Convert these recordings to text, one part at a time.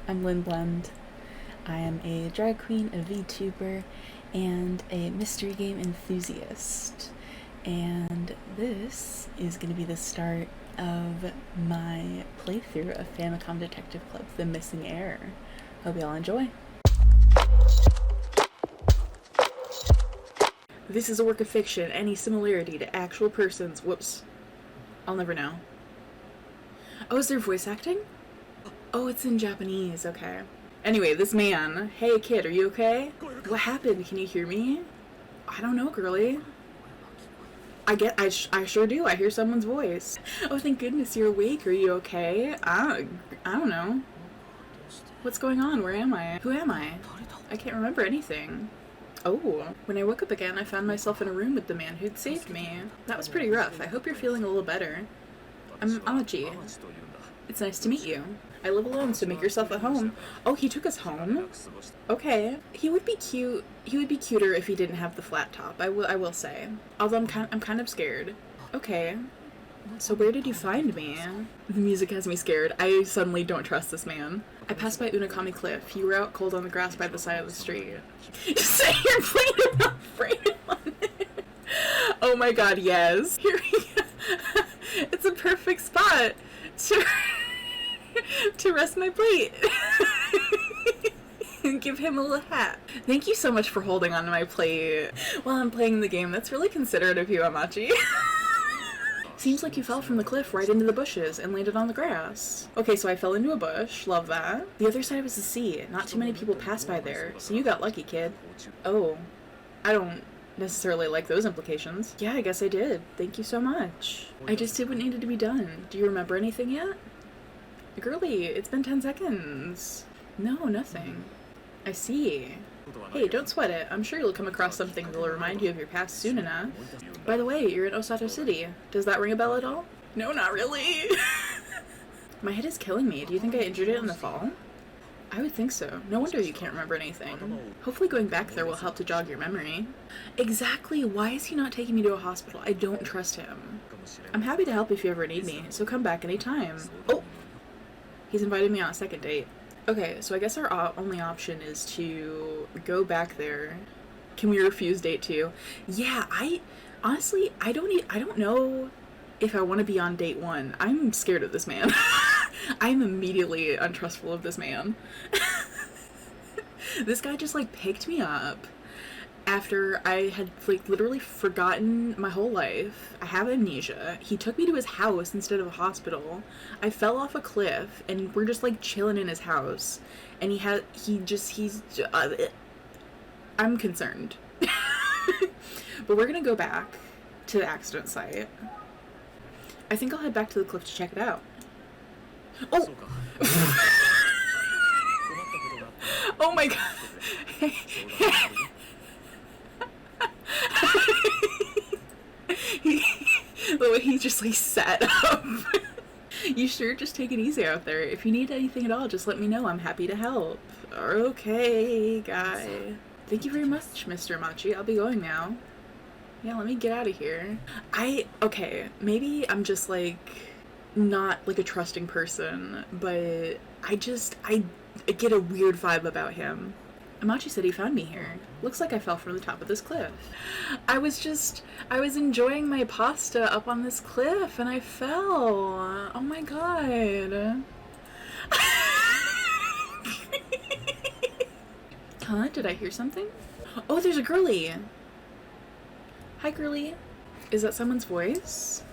I'm Lynn Blend. I am a drag queen, a VTuber, and a mystery game enthusiast. And this is going to be the start of my playthrough of Famicom Detective Club, The Missing Heir. Hope y'all enjoy. This is a work of fiction. Any similarity to actual persons, whoops, I'll never know. Oh, is there voice acting? Oh, it's in Japanese, okay. Anyway, this man, hey kid, are you okay? What happened? Can you hear me? I don't know, girly. I sure do. I hear someone's voice. Oh, thank goodness you're awake. Are you okay? I don't know. What's going on? Where am I? Who am I? I can't remember anything. Oh, when I woke up again, I found myself in a room with the man who'd saved me. That was pretty rough. I hope you're feeling a little better. I'm Amachi. It's nice to meet you. I live alone, so make yourself at home. Oh, he took us home? Okay. He would be cute. He would be cuter if he didn't have the flat top, I will say. Although I'm kind of scared. Okay. So where did you find me? The music has me scared. I suddenly don't trust this man. I passed by Unakami Cliff. You were out cold on the grass by the side of the street. Say you're playing about Braylon. Oh my god, yes. Here we go. It's a perfect spot to rest my plate. And give him a little hat. Thank you so much for holding on to my plate while I'm playing the game. That's really considerate of you, Amachi. Seems like you fell from the cliff right into the bushes and landed on the grass. Okay, so I fell into a bush. Love that. The other side was the sea. Not too many people pass by there, so you got lucky, kid. Oh, I don't necessarily like those implications. Yeah, I guess I did. Thank you so much. I just did what needed to be done. Do you remember anything yet? Girly, it's been 10 seconds. No, nothing. I see. Hey, don't sweat it. I'm sure you'll come across something that'll remind you of your past soon enough. By the way, you're in Osato City. Does that ring a bell at all? No, not really. My head is killing me. Do you think I injured it in the fall? I would think so. No wonder you can't remember anything. Hopefully going back there will help to jog your memory. Exactly. Why is he not taking me to a hospital? I don't trust him. I'm happy to help if you ever need me, so come back anytime. Oh! He's invited me on a second date. Okay, so I guess our only option is to go back there. Can we refuse date 2? Yeah, honestly, I don't know if I want to be on date 1. I'm scared of this man. I'm immediately untrustful of this man. This guy just picked me up after I had literally forgotten my whole life. I have amnesia. He took me to his house instead of a hospital. I fell off a cliff and we're just chilling in his house. And I'm concerned. But we're gonna go back to the accident site. I think I'll head back to the cliff to check it out. Oh! Oh my god! The way he just sat up. You sure? Just take it easy out there. If you need anything at all, just let me know. I'm happy to help. Okay, guy. Thank you very much, Mr. Machi. I'll be going now. Yeah, let me get out of here. Okay, maybe I'm just not a trusting person, but I get a weird vibe about him. Amachi said he found me here. Looks like I fell from the top of this cliff. I was enjoying my pasta up on this cliff and I fell. Oh my god. Huh? Did I hear something? Oh, there's a girly. Hi, girly. Is that someone's voice?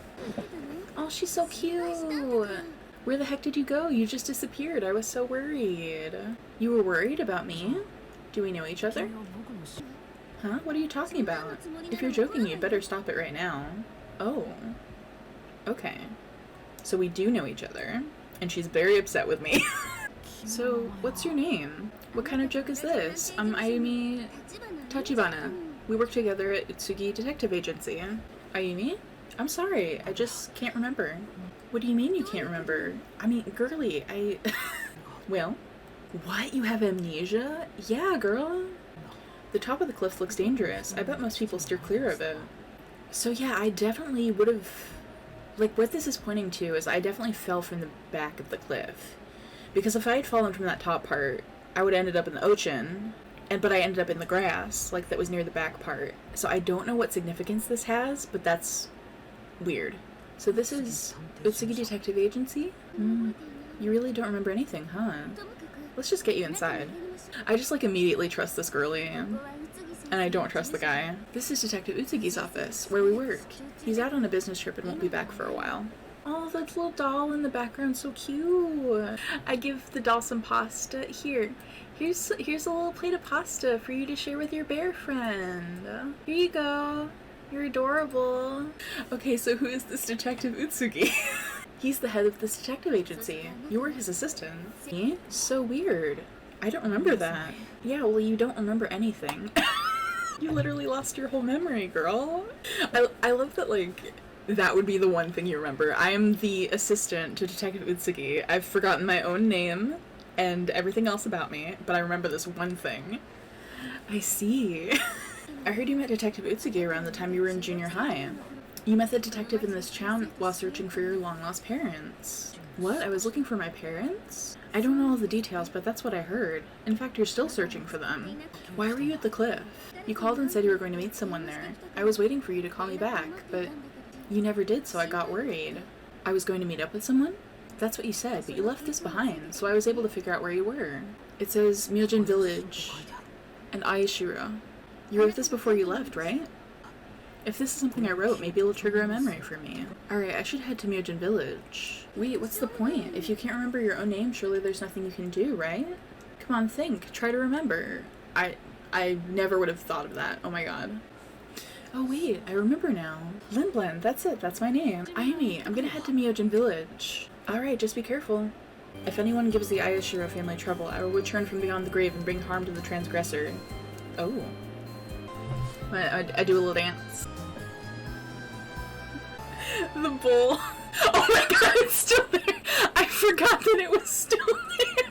Oh, she's so cute. Where the heck did you go? You just disappeared. I was so worried. You were worried about me? Do we know each other? Huh? What are you talking about? If you're joking, you'd better stop it right now. Oh. Okay. So we do know each other, and she's very upset with me. So, what's your name? What kind of joke is this? I'm Ayumi Tachibana. We work together at Utsugi Detective Agency. Ayumi? I'm sorry, I just can't remember. What do you mean you can't remember? I mean, girly, Well? What? You have amnesia? Yeah, girl. The top of the cliff looks dangerous. I bet most people steer clear of it. So yeah, I definitely would have... what this is pointing to is I definitely fell from the back of the cliff. Because if I had fallen from that top part, I would have ended up in the ocean, but I ended up in the grass, like that was near the back part. So I don't know what significance this has, but that's weird. So this is Utsugi Detective Agency? You really don't remember anything, huh? Let's just get you inside. I just like immediately trust this girlie, and I don't trust the guy. This is Detective Utsugi's office, where we work. He's out on a business trip and won't be back for a while. Oh, that little doll in the background, so cute. I give the doll some pasta. Here's a little plate of pasta for you to share with your bear friend. Here you go. You're adorable. Okay, so who is this Detective Utsugi? He's the head of this detective agency. You were his assistant. Me? So weird. I don't remember that. Yeah, well, you don't remember anything. You literally lost your whole memory, girl. I love that, like, that would be the one thing you remember. I am the assistant to Detective Utsugi. I've forgotten my own name and everything else about me, but I remember this one thing. I see. I heard you met Detective Utsugi around the time you were in junior high. You met the detective in this town while searching for your long-lost parents. What? I was looking for my parents? I don't know all the details, but that's what I heard. In fact, you're still searching for them. Why were you at the cliff? You called and said you were going to meet someone there. I was waiting for you to call me back, but you never did, so I got worried. I was going to meet up with someone? That's what you said, but you left this behind, so I was able to figure out where you were. It says Myojin Village and Ayashiro. You wrote this before you left, right? If this is something I wrote, maybe it'll trigger a memory for me. Alright, I should head to Myojin Village. Wait, what's the point? If you can't remember your own name, surely there's nothing you can do, right? Come on, think. Try to remember. I never would have thought of that. Oh my god. Oh wait, I remember now. Lynn Blend, that's it. That's my name. Ayumi, I'm gonna head to Myojin Village. Alright, just be careful. If anyone gives the Ayashiro family trouble, I will return from beyond the grave and bring harm to the transgressor. Oh. I do a little dance. The bowl. Oh my god, it's still there! I forgot that it was still there!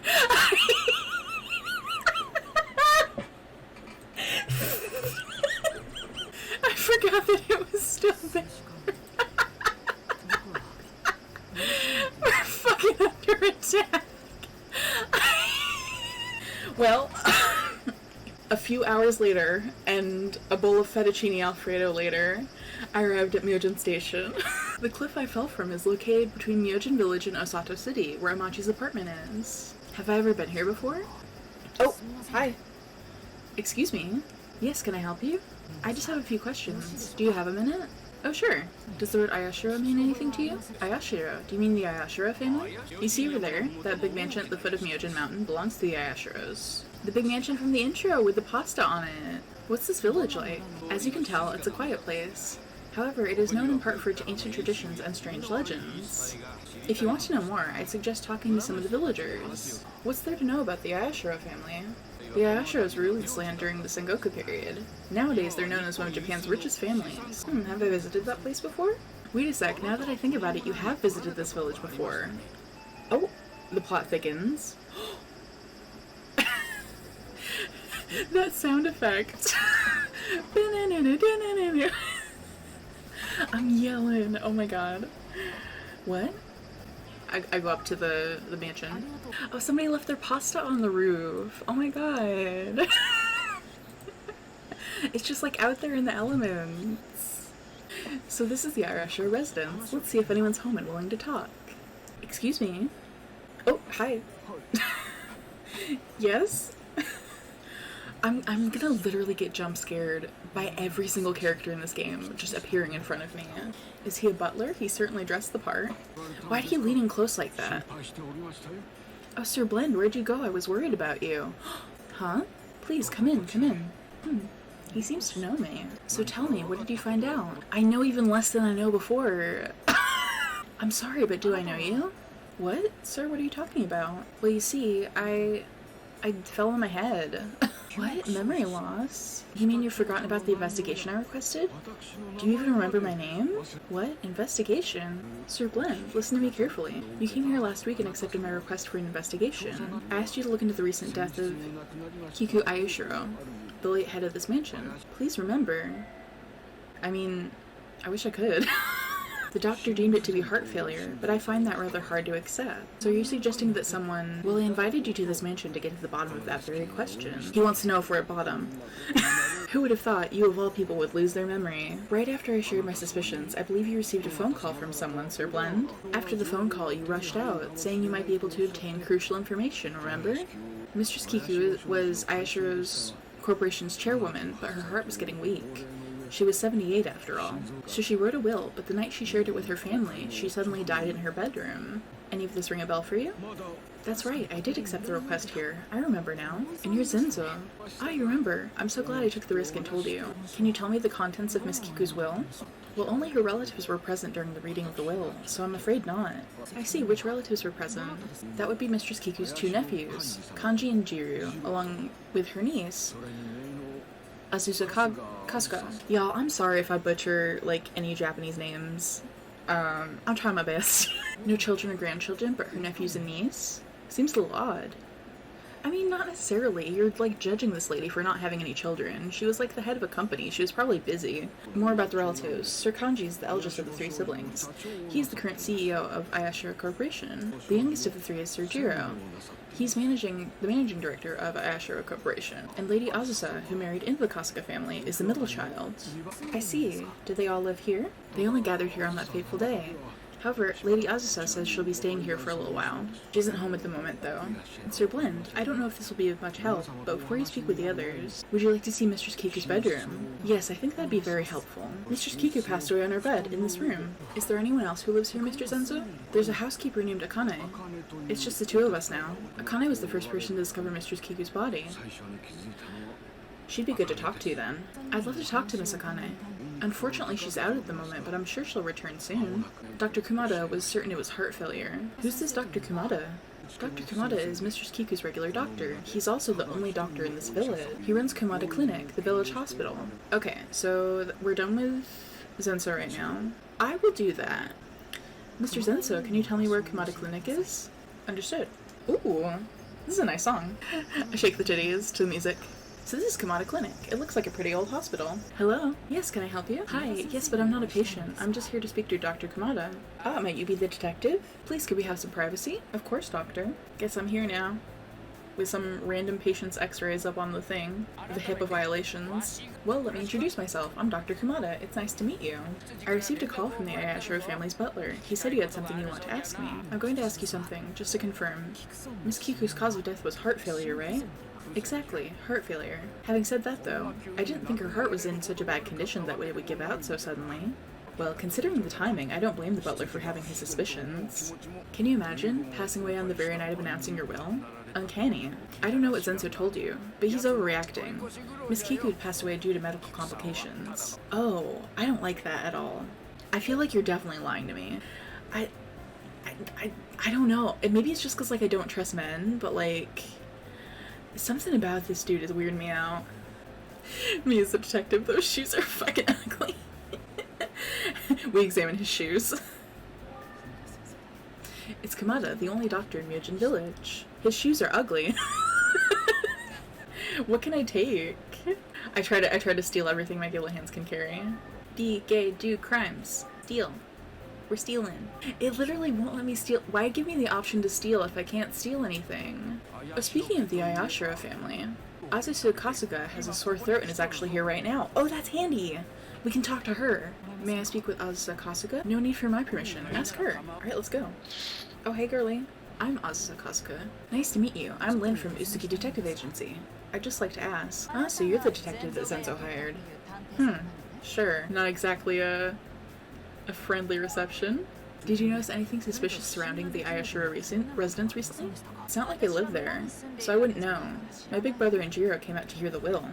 I forgot that it was still there. We're fucking under attack. Well, a few hours later, and a bowl of fettuccine alfredo later, I arrived at Myojin Station. The cliff I fell from is located between Myojin Village and Osato City, where Amachi's apartment is. Have I ever been here before? Oh, hi. Excuse me. Yes, can I help you? I just have a few questions. Do you have a minute? Oh, sure. Does the word Ayashiro mean anything to you? Ayashiro? Do you mean the Ayashiro family? You see over there, that big mansion at the foot of Myojin Mountain belongs to the Ayashiros. The big mansion from the intro with the pasta on it. What's this village like? As you can tell, it's a quiet place. However, it is known in part for its ancient traditions and strange legends. If you want to know more, I'd suggest talking to some of the villagers. What's there to know about the Ayashiro family? The Ayashiros ruled this land during the Sengoku period. Nowadays, they're known as one of Japan's richest families. Have I visited that place before? Wait a sec, now that I think about it, you have visited this village before. Oh, the plot thickens. That sound effect. I'm yelling. Oh my god. What? I go up to the mansion. Oh, somebody left their pasta on the roof. Oh my god. It's just like out there in the elements. So this is the Ayashiro residence. Let's see if anyone's home and willing to talk. Excuse me. Oh, hi. Yes? I'm gonna literally get jump scared by every single character in this game just appearing in front of me. Is he a butler? He's certainly dressed the part. Why'd he lean in close like that? Oh, Sir Blend, where'd you go? I was worried about you. Huh? Please, come in, come in. He seems to know me. So tell me, what did you find out? I know even less than I know before. I'm sorry, but do I know you? What? Sir, what are you talking about? Well, you see, I fell on my head. What? Memory loss? You mean you've forgotten about the investigation I requested? Do you even remember my name? What? Investigation? Sir Blend, listen to me carefully. You came here last week and accepted my request for an investigation. I asked you to look into the recent death of Kiku Ayashiro, the late head of this mansion. Please remember. I mean, I wish I could. The doctor deemed it to be heart failure, but I find that rather hard to accept. So you're suggesting that someone... Well, I invited you to this mansion to get to the bottom of that very question. He wants to know if we're at bottom. Who would have thought you of all people would lose their memory? Right after I shared my suspicions, I believe you received a phone call from someone, Sir Blend. After the phone call, you rushed out, saying you might be able to obtain crucial information, remember? Mistress Kiku was Ayashiro's corporation's chairwoman, but her heart was getting weak. She was 78 after all. So she wrote a will, but the night she shared it with her family, she suddenly died in her bedroom. Any of this ring a bell for you? That's right, I did accept the request here. I remember now. And you're Zenzo. Ah, you remember. I'm so glad I took the risk and told you. Can you tell me the contents of Miss Kiku's will? Well, only her relatives were present during the reading of the will, so I'm afraid not. I see, which relatives were present? That would be Mistress Kiku's 2 nephews, Kanji and Jiru, along with her niece, Azusa Kasuga. Y'all, I'm sorry if I butcher, like, any Japanese names. I'm trying my best. No children or grandchildren, but her nephews and niece? Seems a little odd. I mean, not necessarily. You're, like, judging this lady for not having any children. She was, like, the head of a company. She was probably busy. More about the relatives. Sir Kanji is the eldest of the 3 siblings. He's the current CEO of Ayashiro Corporation. The youngest of the 3 is Sir Jiro. He's the managing director of Ayashiro Corporation. And Lady Azusa, who married into the Kasuga family, is the middle child. I see. Do they all live here? They only gathered here on that fateful day. However, Lady Azusa says she'll be staying here for a little while. She isn't home at the moment, though. And Sir Blend, I don't know if this will be of much help, but before you speak with the others, would you like to see Mistress Kiku's bedroom? Yes, I think that'd be very helpful. Mistress Kiku passed away on her bed, in this room. Is there anyone else who lives here, Mr. Zenzo? There's a housekeeper named Akane. It's just the 2 of us now. Akane was the first person to discover Mistress Kiku's body. She'd be good to talk to, then. I'd love to talk to Miss Akane. Unfortunately, she's out at the moment, but I'm sure she'll return soon. Dr. Kumada was certain it was heart failure. Who's this Dr. Kumada? Dr. Kumada is Mistress Kiku's regular doctor. He's also the only doctor in this village. He runs Kumada Clinic, the village hospital. Okay, so we're done with Zenso right now. I will do that. Mr. Zenso, can you tell me where Kumada Clinic is? Understood. Ooh, this is a nice song. I shake the titties to the music. So this is Kumada Clinic. It looks like a pretty old hospital. Hello? Yes, can I help you? Hi, yes, but I'm not a patient. I'm just here to speak to Dr. Kumada. Ah, might you be the detective? Please, could we have some privacy? Of course, doctor. Guess I'm here now. With some random patient's x-rays up on the thing. The HIPAA violations. Well, let me introduce myself. I'm Dr. Kumada. It's nice to meet you. I received a call from the Ayashiro family's butler. He said you had something you want to ask me. I'm going to ask you something, just to confirm. Miss Kiku's cause of death was heart failure, right? Exactly, heart failure. Having said that though, I didn't think her heart was in such a bad condition that it would give out so suddenly. Well, considering the timing, I don't blame the butler for having his suspicions. Can you imagine, passing away on the very night of announcing your will? Uncanny. I don't know what Zenso told you, but he's overreacting. Miss Kiku passed away due to medical complications. Oh, I don't like that at all. I feel like you're definitely lying to me. I don't know. Maybe it's just because, like, I don't trust men, but, like... Something about this dude is weirding me out. Me as a detective, those shoes are fucking ugly. We examine his shoes. It's Kumada, the only doctor in Myojin Village. His shoes are ugly. What can I take? I try to steal everything my gilly hands can carry. Do crimes. Steal. We're stealing. It literally won't let me steal. Why give me the option to steal if I can't steal anything? Oh, speaking of the Ayashiro family, Azusa Kasuga has a sore throat and is actually here right now. Oh, that's handy! We can talk to her. May I speak with Azusa Kasuga? No need for my permission. Ask her. Alright, let's go. Oh, hey girly. I'm Azusa Kasuga. Nice to meet you. I'm Lynn from Usuki Detective Agency. I'd just like to ask. Ah, so you're the detective that Zenzo hired. Sure. Not exactly a friendly reception. Did you notice anything suspicious surrounding the Ayashiro residence recently? It's not like I live there, so I wouldn't know. My big brother and Jiro came out to hear the will.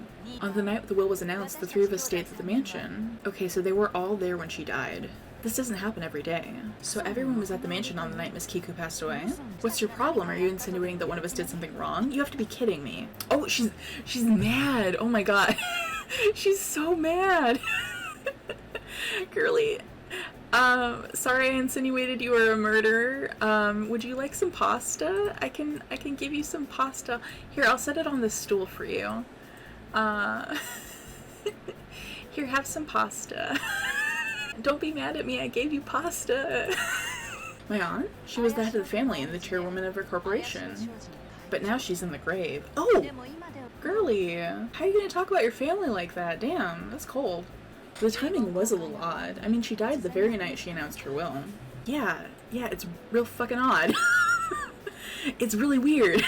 On the night the will was announced, the 3 of us stayed at the mansion. Okay, so they were all there when she died. This doesn't happen every day. So everyone was at the mansion on the night Miss Kiku passed away? What's your problem? Are you insinuating that one of us did something wrong? You have to be kidding me. Oh, she's mad. Oh my god. She's so mad. Girly. Sorry I insinuated you were a murderer. Would you like some pasta? I can give you some pasta. Here, I'll set it on this stool for you. Here, have some pasta. Don't be mad at me, I gave you pasta. My aunt? She was the head of the family and the chairwoman of her corporation. But now she's in the grave. Oh! Girly, how are you gonna talk about your family like that? Damn, that's cold. The timing was a little odd. I mean, she died the very night she announced her will. Yeah, it's real fucking odd. It's really weird.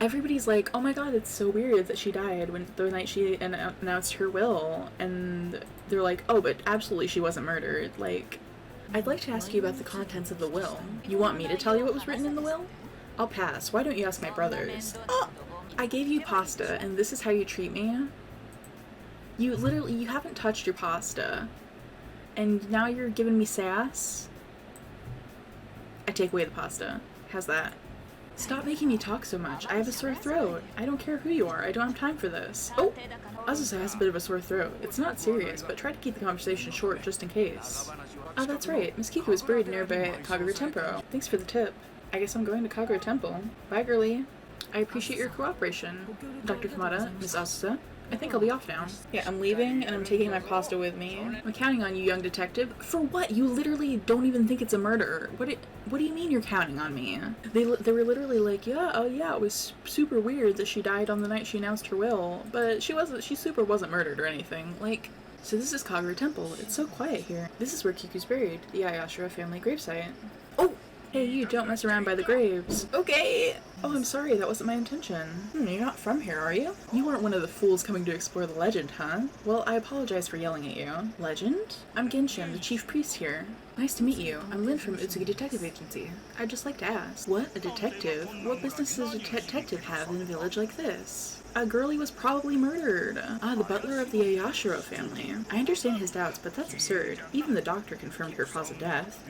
Everybody's like, oh my god, it's so weird that she died when the night she announced her will. And they're like, oh, but absolutely she wasn't murdered. Like, I'd like to ask you about the contents of the will. You want me to tell you what was written in the will? I'll pass. Why don't you ask my brothers? Oh! I gave you pasta, and this is how you treat me? You haven't touched your pasta. And now you're giving me sass? I take away the pasta. How's that? Stop making me talk so much. I have a sore throat. I don't care who you are. I don't have time for this. Oh! Azusa has a bit of a sore throat. It's not serious, but try to keep the conversation short just in case. Oh, that's right. Miss Kiku is buried nearby Kagura Temple. Thanks for the tip. I guess I'm going to Kagura Temple. Bye, girlie. I appreciate your cooperation. Dr. Kamada, Miss Asusa, I think I'll be off now. Yeah, I'm leaving and I'm taking my pasta with me. I'm counting on you, young detective. For what? You literally don't even think it's a murder. What do you mean you're counting on me? They were literally like, yeah, oh yeah, it was super weird that she died on the night she announced her will, but she super wasn't murdered or anything. Like, so this is Kagura Temple. It's so quiet here. This is where Kiku's buried, the Ayashiro family gravesite. Oh! Hey, you don't mess around by the graves. Okay! Oh, I'm sorry, that wasn't my intention. You're not from here, are you? You weren't one of the fools coming to explore the legend, huh? Well, I apologize for yelling at you. Legend? I'm Genshin, the chief priest here. Nice to meet you. I'm Lynn from Utsugi Detective Agency. I'd just like to ask, what, a detective? What business does a detective have in a village like this? A girlie was probably murdered. Ah, the butler of the Ayashiro family. I understand his doubts, but that's absurd. Even the doctor confirmed her cause of death.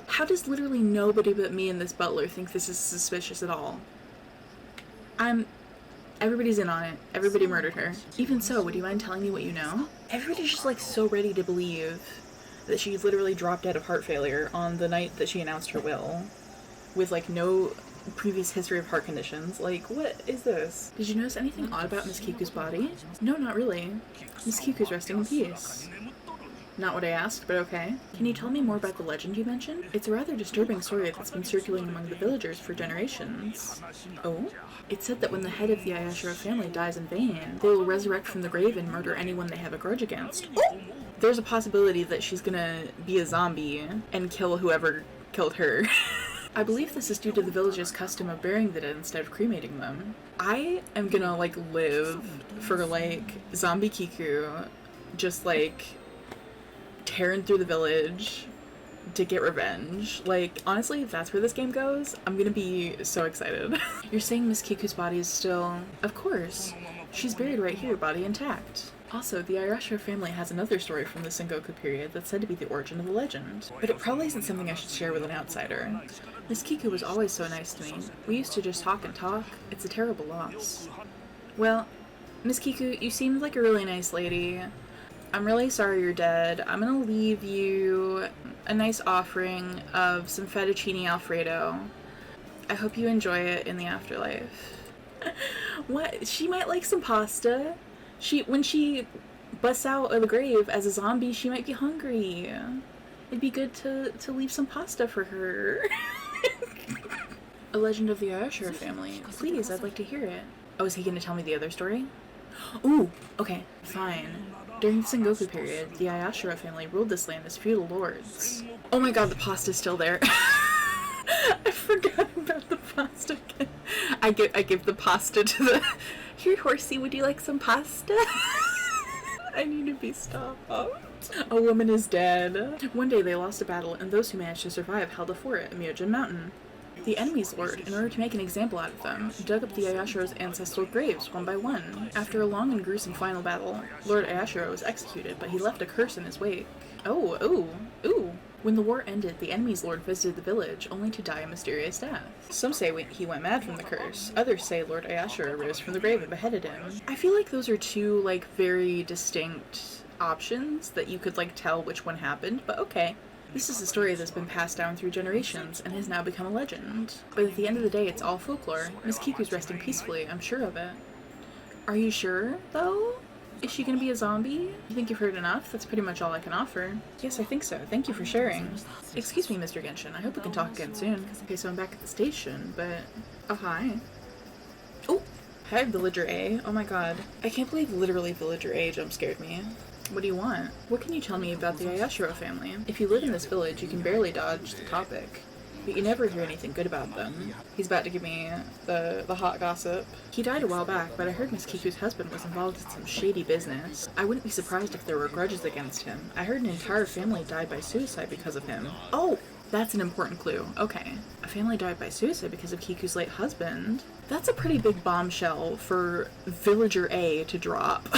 How does literally nobody but me and this butler think this is suspicious at all? Everybody's in on it. Everybody murdered her. Even so, would you mind telling me what you know? Everybody's just like so ready to believe that she literally dropped dead of heart failure on the night that she announced her will. With like no previous history of heart conditions. Like, what is this? Did you notice anything odd about Miss Kiku's body? No, not really. Miss Kiku's resting in peace. Not what I asked, but okay. Can you tell me more about the legend you mentioned? It's a rather disturbing story that's been circulating among the villagers for generations. Oh? It said that when the head of the Ayashiro family dies in vain, they will resurrect from the grave and murder anyone they have a grudge against. Oh! There's a possibility that she's gonna be a zombie and kill whoever killed her. I believe this is due to the village's custom of burying the dead instead of cremating them. I am gonna, like, live for, like, zombie Kiku just, like, tearing through the village to get revenge. Like, honestly, if that's where this game goes, I'm gonna be so excited. You're saying Miss Kiku's body is still... Of course. She's buried right here, body intact. Also, the Ayashiro family has another story from the Sengoku period that's said to be the origin of the legend. But it probably isn't something I should share with an outsider. Miss Kiku was always so nice to me. We used to just talk and talk. It's a terrible loss. Well, Miss Kiku, you seemed like a really nice lady. I'm really sorry you're dead. I'm gonna leave you a nice offering of some fettuccine alfredo. I hope you enjoy it in the afterlife. What? She might like some pasta. When she busts out of the grave as a zombie, she might be hungry. It'd be good to leave some pasta for her. A legend of the Ayashiro family. Please, I'd like to hear it. Oh, is he gonna tell me the other story? Ooh, okay, fine. During the Sengoku period, the Ayashiro family ruled this land as feudal lords. Oh my god, the pasta's still there. I forgot about the pasta again. I give the pasta to the... Here, horsey, would you like some pasta? I need to be stopped. A woman is dead. One day they lost a battle, and those who managed to survive held a fort at Myojin Mountain. The enemy's lord, in order to make an example out of them, dug up the Ayashiro's ancestral graves one by one. After a long and gruesome final battle, Lord Ayashiro was executed, but he left a curse in his wake. Ooh. When the war ended, the enemy's lord visited the village, only to die a mysterious death. Some say he went mad from the curse. Others say Lord Ayashiro rose from the grave and beheaded him. I feel like those are two, like, very distinct options that you could, like, tell which one happened, but okay. This is a story that's been passed down through generations and has now become a legend. But at the end of the day, it's all folklore. Miss Kiku's resting peacefully, I'm sure of it. Are you sure, though? Is she gonna be a zombie? You think you've heard enough? That's pretty much all I can offer. Yes, I think so. Thank you for sharing. Excuse me, Mr. Genshin. I hope we can talk again soon. Okay, so I'm back at the station, but... Oh, hi. Oh! Hi, Villager A. Oh my god. I can't believe literally Villager A jump scared me. What do you want? What can you tell me about the Ayashiro family? If you live in this village, you can barely dodge the topic. But you never hear anything good about them. He's about to give me the hot gossip. He died a while back, but I heard Miss Kiku's husband was involved in some shady business. I wouldn't be surprised if there were grudges against him. I heard an entire family died by suicide because of him. Oh! That's an important clue. Okay. A family died by suicide because of Kiku's late husband. That's a pretty big bombshell for Villager A to drop.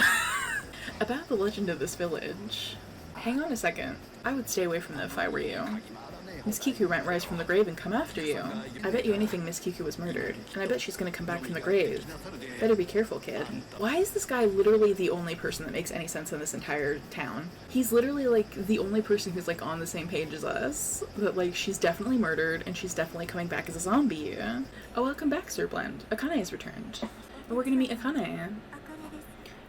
About the legend of this village. Hang on a second. I would stay away from them if I were you. Miss Kiku might rise from the grave and come after you. I bet you anything Miss Kiku was murdered, and I bet she's gonna come back from the grave. Better be careful, kid. Why is this guy literally the only person that makes any sense in this entire town? He's literally, like, the only person who's, like, on the same page as us. That, like, she's definitely murdered, and she's definitely coming back as a zombie. Oh, welcome back, Sir Blend. Akane has returned. And we're gonna meet Akane.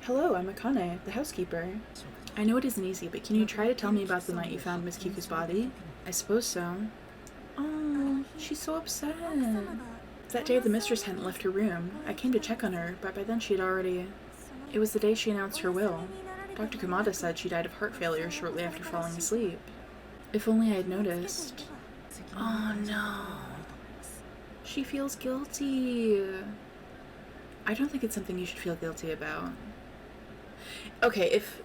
Hello, I'm Akane, the housekeeper. I know it isn't easy, but can you try to tell me about the night you found Miss Kiku's body? I suppose so. Oh, she's so upset. That day the mistress hadn't left her room. I came to check on her, but by then she had already... It was the day she announced her will. Dr. Kumada said she died of heart failure shortly after falling asleep. If only I had noticed. Oh no. She feels guilty. I don't think it's something you should feel guilty about. Okay, if...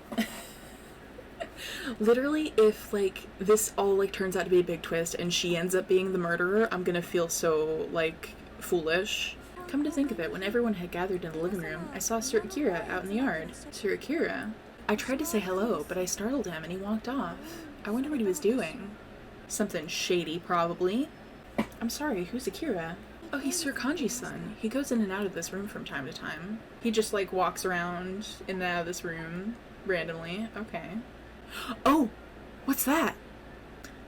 Literally, if, like, this all, like, turns out to be a big twist and she ends up being the murderer, I'm gonna feel so, like, foolish. Come to think of it, when everyone had gathered in the living room, I saw Sir Akira out in the yard. Sir Akira? I tried to say hello, but I startled him and he walked off. I wonder what he was doing. Something shady, probably. I'm sorry, who's Akira? Oh, he's Sir Kanji's son. He goes in and out of this room from time to time. He just, like, walks around in and out of this room randomly. Okay. Oh! What's that?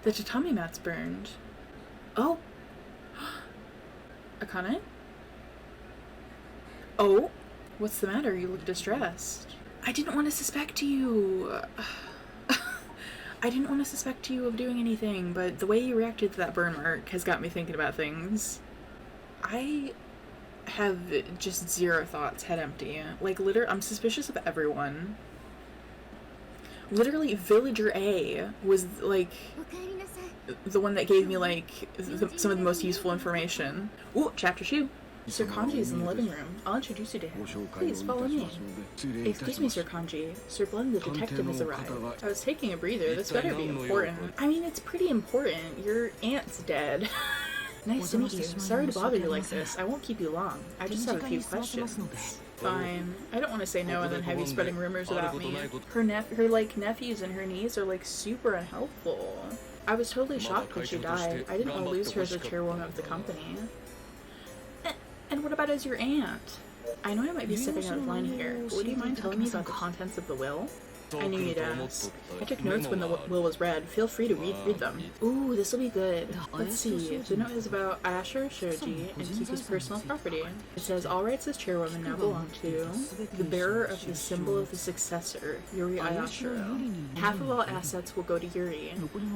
The tatami mat's burned. Oh! Akane? Oh! What's the matter? You look distressed. I didn't want to suspect you! I didn't want to suspect you of doing anything, but the way you reacted to that burn mark has got me thinking about things. I have just zero thoughts, head empty. Like, I'm suspicious of everyone. Literally, Villager A was, like, the one that gave me, like, some of the most useful information. Ooh, chapter 2. Sir Kanji is in the living room. I'll introduce you to him. Please, follow me. Excuse me, Sir Kanji. Sir Blend, the detective, has arrived. I was taking a breather. This better be important. I mean, it's pretty important. Your aunt's dead. Nice to meet you. Sorry to bother you like this. I won't keep you long. I just have a few questions. Fine. I don't want to say no and then have you spreading rumors about me. Her nephews and her niece are, like, super unhelpful. I was totally shocked when she died. I didn't want to lose her as the chairwoman of the company. And what about as your aunt? I know I might be stepping out of line here, but would you mind telling me about the contents of the will? I knew you'd ask. I took notes when the will was read. Feel free to read them. Ooh, this'll be good. Let's see. The note is about Ayashiro Shoji and Kiku's personal property. It says, all rights as chairwoman now belong to the bearer of the symbol of the successor, Yuri Ayashiro. Half of all assets will go to Yuri.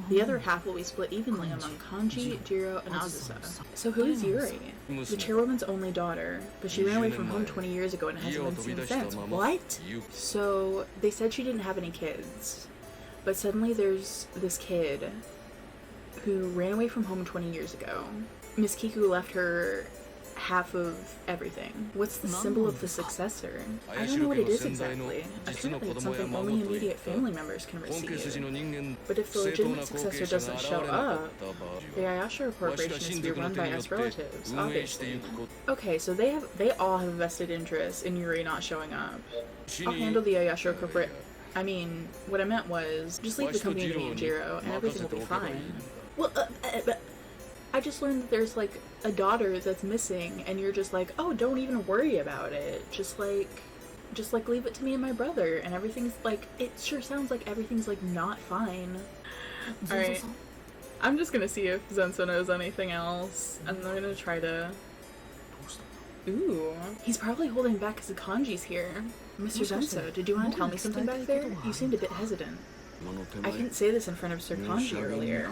The other half will be split evenly among Kanji, Jiro, and Azusa. So who is Yuri? The chairwoman's only daughter, but she ran away from home 20 years ago and hasn't been seen since. What? So, they said she didn't have any kids, but suddenly there's this kid who ran away from home 20 years ago. Miss Kiku left her half of everything. What's the symbol of the successor? I don't know what it is exactly. Apparently it's something only immediate family members can receive. But if the legitimate successor doesn't show up, the Ayashiro Corporation is to be run by us relatives, obviously. Okay, so they all have a vested interest in Yuri not showing up. I'll handle the Ayashiro Corporation. I mean, what I meant was, just leave the company to me and Jiro, and everything will be fine. Well, I just learned that there's, like, a daughter that's missing, and you're just like, oh, don't even worry about it. Just like, leave it to me and my brother, and everything's, like, it sure sounds like everything's, like, not fine. Alright. I'm just gonna see if Zenso knows anything else, and I'm gonna try to... Ooh, he's probably holding back because the kanji's here. Mr. Zenso, did you want to tell me something back there? You seemed a bit hesitant. I couldn't say this in front of Sir Kanji earlier,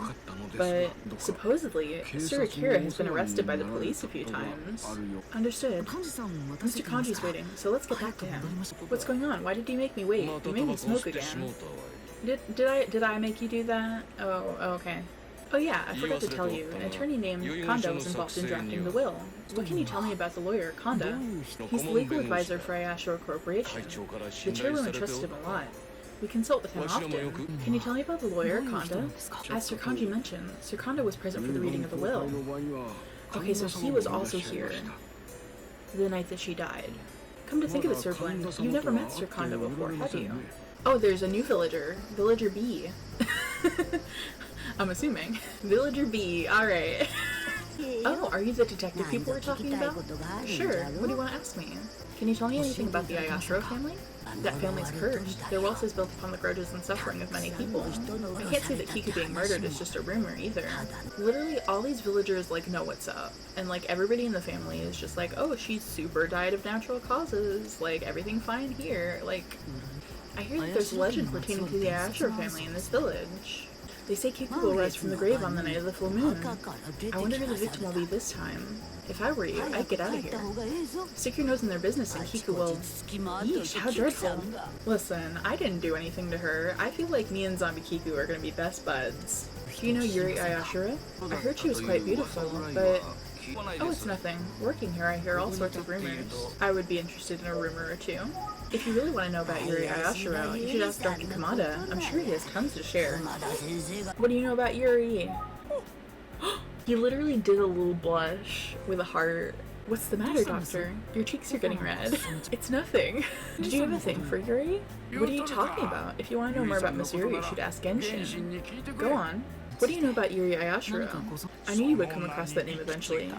but supposedly, Sir Akira has been arrested by the police a few times. Understood. Mr. Kanji's waiting, so let's get back to him. What's going on? Why did you make me wait? You made me smoke again. Did I make you do that? Oh, okay. Oh yeah, I forgot to tell you, an attorney named Kondo was involved in drafting the will. What can you tell me about the lawyer, Kondo? He's the legal advisor for Ayashiro Corporation. The chairwoman trusted him a lot. We consult with him often. Can you tell me about the lawyer, Kondo? As Sir Kanji mentioned, Sir Kondo was present for the reading of the will. Okay, so he was also here the night that she died. Come to think of it, Sir Blend, you've never met Sir Kondo before, have you? Oh, there's a new villager. Villager B. I'm assuming. Villager B, alright. Oh, are you the detective people we're talking about? Sure, what do you want to ask me? Can you tell me anything about the Ayashiro family? That family's cursed. Their wealth is built upon the grudges and suffering of many people. I can't say that Kiku being murdered is just a rumor either. Literally, all these villagers, like, know what's up. And, like, everybody in the family is just like, oh, she super died of natural causes. Like, everything fine here. Like, I hear that there's a legend pertaining to the Ayashiro family in this village. They say Kiku will rise from the grave on the night of the full moon. I wonder who the victim will be this time. If I were you, I'd get out of here. Stick your nose in their business and Kiku will... Yeesh, how dreadful. Listen, I didn't do anything to her. I feel like me and Zombie Kiku are gonna be best buds. Do you know Yuri Ayashiro? I heard she was quite beautiful, but... Oh, it's nothing. Working here, I hear all sorts of rumors. I would be interested in a rumor or two. If you really want to know about Yuri Ayashiro, you should ask Dr. Kamada. I'm sure he has tons to share. What do you know about Yuri? He literally did a little blush with a heart. What's the matter, doctor? Your cheeks are getting red. It's nothing. Did you have a thing for Yuri? What are you talking about? If you want to know more about Miss Yuri, you should ask Genshin. Go on. What do you know about Yuri Ayashiro? I knew you would come across that name eventually.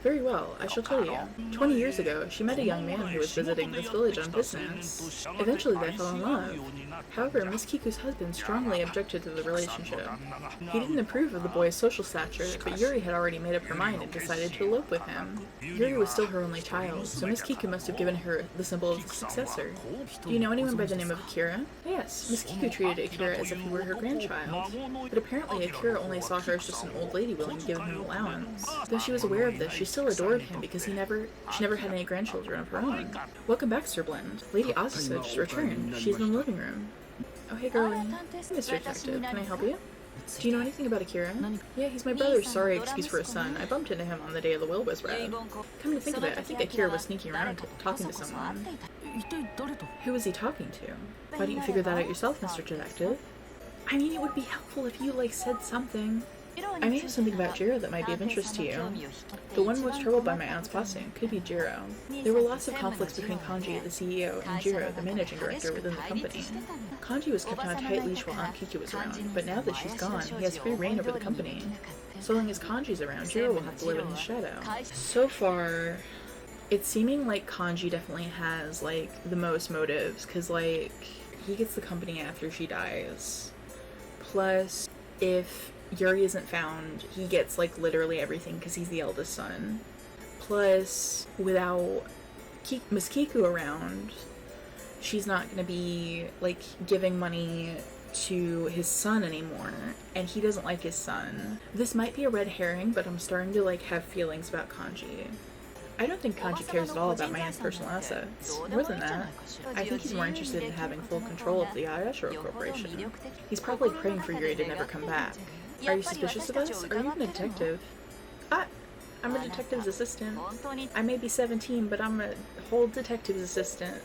Very well, I shall tell you. 20 years ago, she met a young man who was visiting this village on business. Eventually, they fell in love. However, Miss Kiku's husband strongly objected to the relationship. He didn't approve of the boy's social stature, but Yuri had already made up her mind and decided to elope with him. Yuri was still her only child, so Miss Kiku must have given her the symbol of the successor. Do you know anyone by the name of Akira? Yes, Miss Kiku treated Akira as if he were her grandchild. But apparently Akira only saw her as just an old lady willing to give him an allowance. Though she was aware of this, she still adored him because she never had any grandchildren of her own. Welcome back, Sir Blend. Lady Azusa just returned. She's in the living room. Oh, hey girlie. Mr. Detective, can I help you? Do you know anything about Akira? Yeah, he's my brother's sorry excuse for his son. I bumped into him on the day the will was read. Come to think of it, I think Akira was sneaking around talking to someone. Who was he talking to? Why don't you figure that out yourself, Mr. Detective? I mean, it would be helpful if you, like, said something. I may have something about Jiro that might be of interest to you. The one most troubled by my aunt's passing could be Jiro. There were lots of conflicts between Kanji, the CEO, and Jiro, the managing director within the company. Kanji was kept on a tight leash while Aunt Kiku was around, but now that she's gone, he has free reign over the company. So long as Kanji's around, Jiro will have to live in his shadow. So far, it's seeming like Kanji definitely has, like, the most motives, because, like, he gets the company after she dies. Plus, if Yuri isn't found, he gets, like, literally everything because he's the eldest son. Plus, without Miss Kiku around, she's not gonna be, like, giving money to his son anymore, and he doesn't like his son. This might be a red herring, but I'm starting to, like, have feelings about Kanji. I don't think Kanji cares at all about my aunt's personal assets. More than that, I think he's more interested in having full control of the Ayashiro Corporation. He's probably praying for Yuri to never come back. Are you suspicious of us? Are you even a detective? I'm a detective's assistant. I may be 17, but I'm a whole detective's assistant.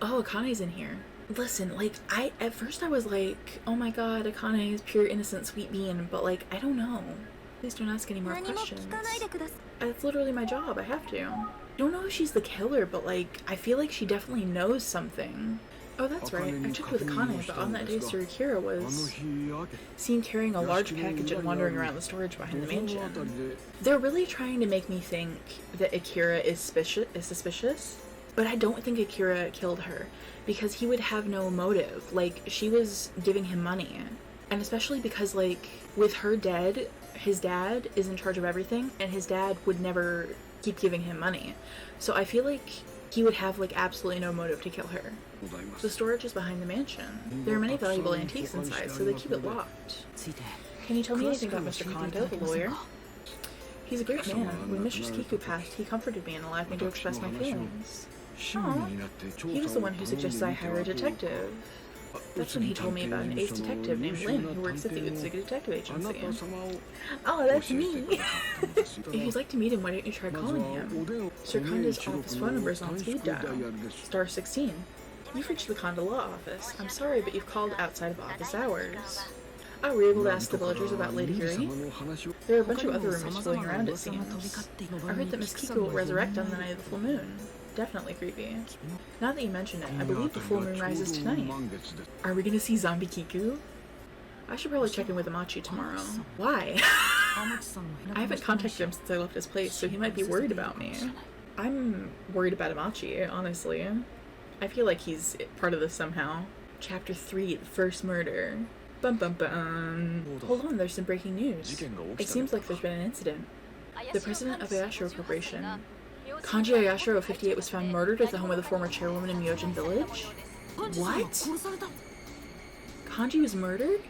Oh, Akane's in here. Listen, like, at first I was like, oh my god, Akane is pure innocent sweet bean, but, like, I don't know. Please don't ask any more questions. It's literally my job, I have to. I don't know if she's the killer, but, like, I feel like she definitely knows something. Oh, that's right. I checked with Akane, but on that day Sir Akira was seen carrying a large package and wandering around the storage behind the mansion. They're really trying to make me think that Akira is suspicious, but I don't think Akira killed her, because he would have no motive. Like, she was giving him money. And especially because, like, with her dead, his dad is in charge of everything, and his dad would never keep giving him money. So I feel like he would have like absolutely no motive to kill her. The storage is behind the mansion. There are many valuable antiques inside, so they keep it locked. Can you tell me anything about Mr. Kondo, the lawyer? He's a great man. When Mistress Kiku passed, he comforted me and allowed me to express my feelings. Aww. He was the one who suggested I hire a detective. That's when he told me about an ace detective named Lynn who works at the Utsuga Detective Agency. Oh, that's me! If you'd like to meet him, why don't you try calling him? Sir Kondo's office phone number is on speed dial. Star 16. You've reached the Kondo Law Office. I'm sorry, but you've called outside of office hours. Oh, were you able to ask the villagers about Lady Yuri? There are a bunch of other rumors floating around, it seems. I heard that Miss Kiku will resurrect on the night of the full moon. Definitely creepy. Now that you mention it, I believe the full moon rises tonight. Are we gonna see zombie Kiku? I should probably check in with Amachi tomorrow. Why? I haven't contacted him since I left his place, so he might be worried about me. I'm worried about Amachi, honestly. I feel like he's part of this somehow. Chapter 3, the first murder. Bum bum bum. Hold on, there's some breaking news. It seems like there's been an incident. The president of Ayashiro Corporation, Kanji Ayashiro 58, was found murdered at the home of the former chairwoman in Myojin Village? What? Kanji was murdered?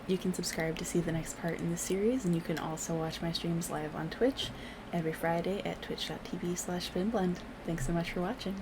You can subscribe to see the next part in this series, and you can also watch my streams live on Twitch every Friday at twitch.tv/SpinnBlend. Thanks so much for watching.